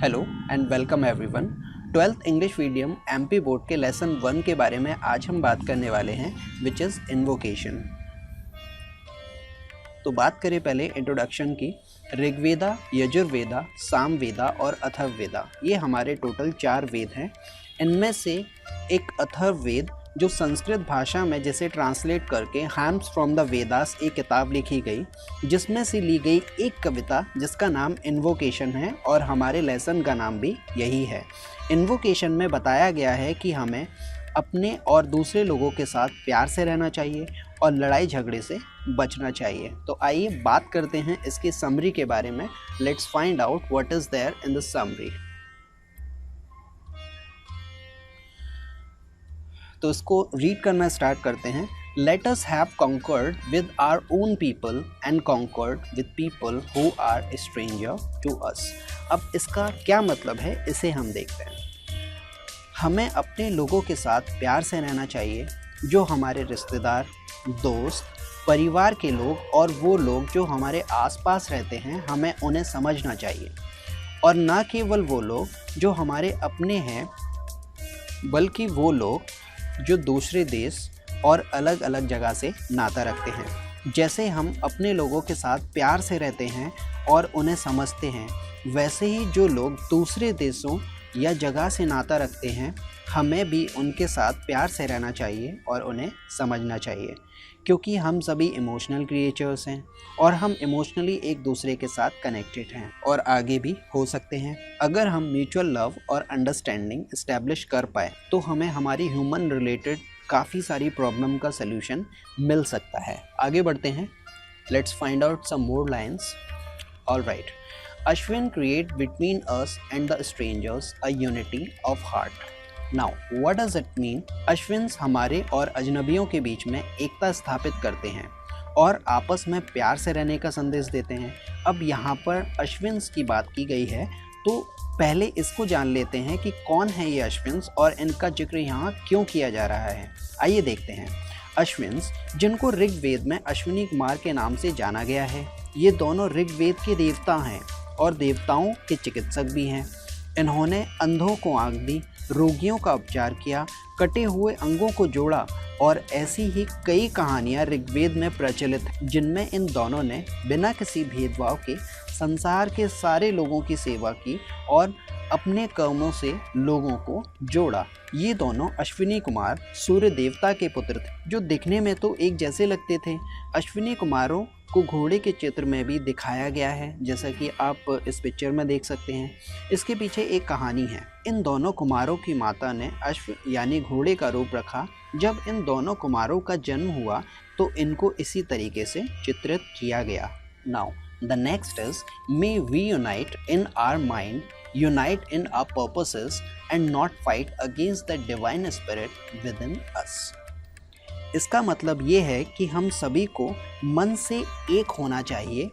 Hello and welcome everyone. 12th English medium MP board के lesson 1 के बारे में आज हम बात करने वाले हैं, विच इज़ इन्वोकेशन। तो बात करें पहले इंट्रोडक्शन की। ऋग्वेदा, यजुर्वेदा, सामवेदा और अथर्ववेदा, ये हमारे टोटल 4 वेद हैं। इनमें से एक अथर्ववेद जो संस्कृत भाषा में जिसे ट्रांसलेट करके हैम्स फ्रॉम द वेदास एक किताब लिखी गई, जिसमें से ली गई एक कविता जिसका नाम इन्वोकेशन है और हमारे लेसन का नाम भी यही है। इन्वोकेशन में बताया गया है कि हमें अपने और दूसरे लोगों के साथ प्यार से रहना चाहिए और लड़ाई झगड़े से बचना चाहिए। तो आइए बात करते हैं इसकी समरी के बारे में। Let's find out what is there in the summary. तो इसको रीड करना स्टार्ट करते हैं। Let us have conquered with our own people and conquered with people who are a stranger to us। अब इसका क्या मतलब है, इसे हम देखते हैं। हमें अपने लोगों के साथ प्यार से रहना चाहिए, जो हमारे रिश्तेदार, दोस्त, परिवार के लोग और वो लोग जो हमारे आसपास रहते हैं, हमें उन्हें समझना चाहिए। और ना केवल वो लोग जो हमारे अपने हैं, बल्कि वो लोग जो दूसरे देश और अलग अलग जगह से नाता रखते हैं। जैसे हम अपने लोगों के साथ प्यार से रहते हैं और उन्हें समझते हैं, वैसे ही जो लोग दूसरे देशों या जगह से नाता रखते हैं, हमें भी उनके साथ प्यार से रहना चाहिए और उन्हें समझना चाहिए, क्योंकि हम सभी इमोशनल क्रिएचर्स हैं और हम इमोशनली एक दूसरे के साथ कनेक्टेड हैं और आगे भी हो सकते हैं। अगर हम म्यूचुअल लव और अंडरस्टैंडिंग इस्टेब्लिश कर पाए तो हमें हमारी ह्यूमन रिलेटेड काफ़ी सारी प्रॉब्लम का सल्यूशन मिल सकता है। आगे बढ़ते हैं। Let's find out some more lines. Alright. Ashwin create between us and the strangers a unity of heart. Now what does it mean? Ashwins हमारे और अजनबियों के बीच में एकता स्थापित करते हैं और आपस में प्यार से रहने का संदेश देते हैं। अब यहाँ पर अश्विन्स की बात की गई है, तो पहले इसको जान लेते हैं कि कौन है ये अश्विन्स और इनका जिक्र यहाँ क्यों किया जा रहा है। आइए देखते हैं। अश्विन्स, जिनको ऋग्वेद में अश्विनी कुमार के नाम से जाना गया है, ये दोनों ऋग्वेद के देवता हैं और देवताओं के चिकित्सक भी हैं। इन्होंने अंधों को आँख दी, रोगियों का उपचार किया, कटे हुए अंगों को जोड़ा और ऐसी ही कई कहानियाँ ऋग्वेद में प्रचलित हैं, जिनमें इन दोनों ने बिना किसी भेदभाव के संसार के सारे लोगों की सेवा की और अपने कर्मों से लोगों को जोड़ा। ये दोनों अश्विनी कुमार सूर्य देवता के पुत्र थे, जो दिखने में तो एक जैसे लगते थे। अश्विनी कुमारों को घोड़े के चित्र में भी दिखाया गया है, जैसा कि आप इस पिक्चर में देख सकते हैं। इसके पीछे एक कहानी है। इन दोनों कुमारों की माता ने अश्व यानी घोड़े का रूप रखा। जब इन दोनों कुमारों का जन्म हुआ तो इनको इसी तरीके से चित्रित किया गया। Now the next is may we unite in our mind, unite in our purposes and not fight against the divine spirit within us. इसका मतलब ये है कि हम सभी को मन से एक होना चाहिए,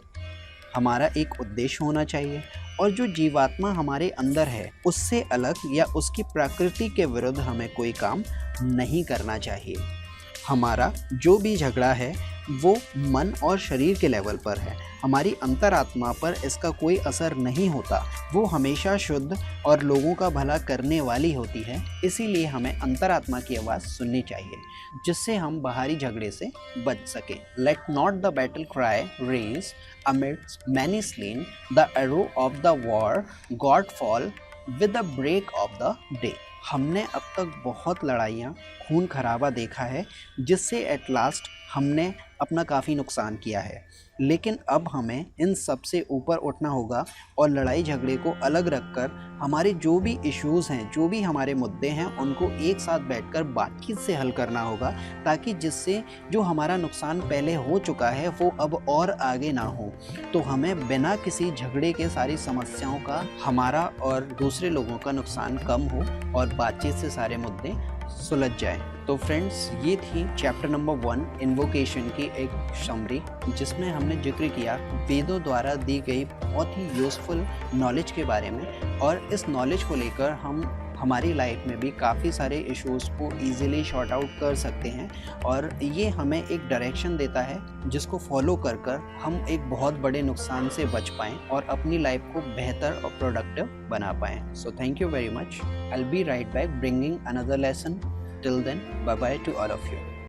हमारा एक उद्देश्य होना चाहिए और जो जीवात्मा हमारे अंदर है उससे अलग या उसकी प्रकृति के विरुद्ध हमें कोई काम नहीं करना चाहिए। हमारा जो भी झगड़ा है वो मन और शरीर के लेवल पर है, हमारी अंतरात्मा पर इसका कोई असर नहीं होता। वो हमेशा शुद्ध और लोगों का भला करने वाली होती है। इसीलिए हमें अंतरात्मा की आवाज़ सुननी चाहिए, जिससे हम बाहरी झगड़े से बच सकें। Let not the battle cry rage amidst many slain, the arrow of the war god fall with the break of the day. हमने अब तक बहुत लड़ाइयाँ, खून खराबा देखा है, जिससे एट लास्ट हमने अपना काफ़ी नुकसान किया है। लेकिन अब हमें इन सब से ऊपर उठना होगा और लड़ाई झगड़े को अलग रखकर हमारे जो भी इश्यूज़ हैं, जो भी हमारे मुद्दे हैं, उनको एक साथ बैठकर बातचीत से हल करना होगा, ताकि जिससे जो हमारा नुकसान पहले हो चुका है वो अब और आगे ना हो। तो हमें बिना किसी झगड़े के सारी समस्याओं का, हमारा और दूसरे लोगों का नुकसान कम हो और बातचीत से सारे मुद्दे सुलझ जाए। तो फ्रेंड्स, ये थी चैप्टर नंबर 1 इन्वोकेशन की एक समरी, जिसमें हमने जिक्र किया वेदों द्वारा दी गई बहुत ही यूज़फुल नॉलेज के बारे में। और इस नॉलेज को लेकर हम हमारी लाइफ में भी काफ़ी सारे इश्यूज़ को ईज़िली सॉर्ट आउट कर सकते हैं और ये हमें एक डायरेक्शन देता है जिसको फॉलो कर कर हम एक बहुत बड़े नुकसान से बच पाएँ और अपनी लाइफ को बेहतर और प्रोडक्टिव बना पाएँ। So thank you very much. I will be right back bringing another lesson. Till then, bye bye to all of you.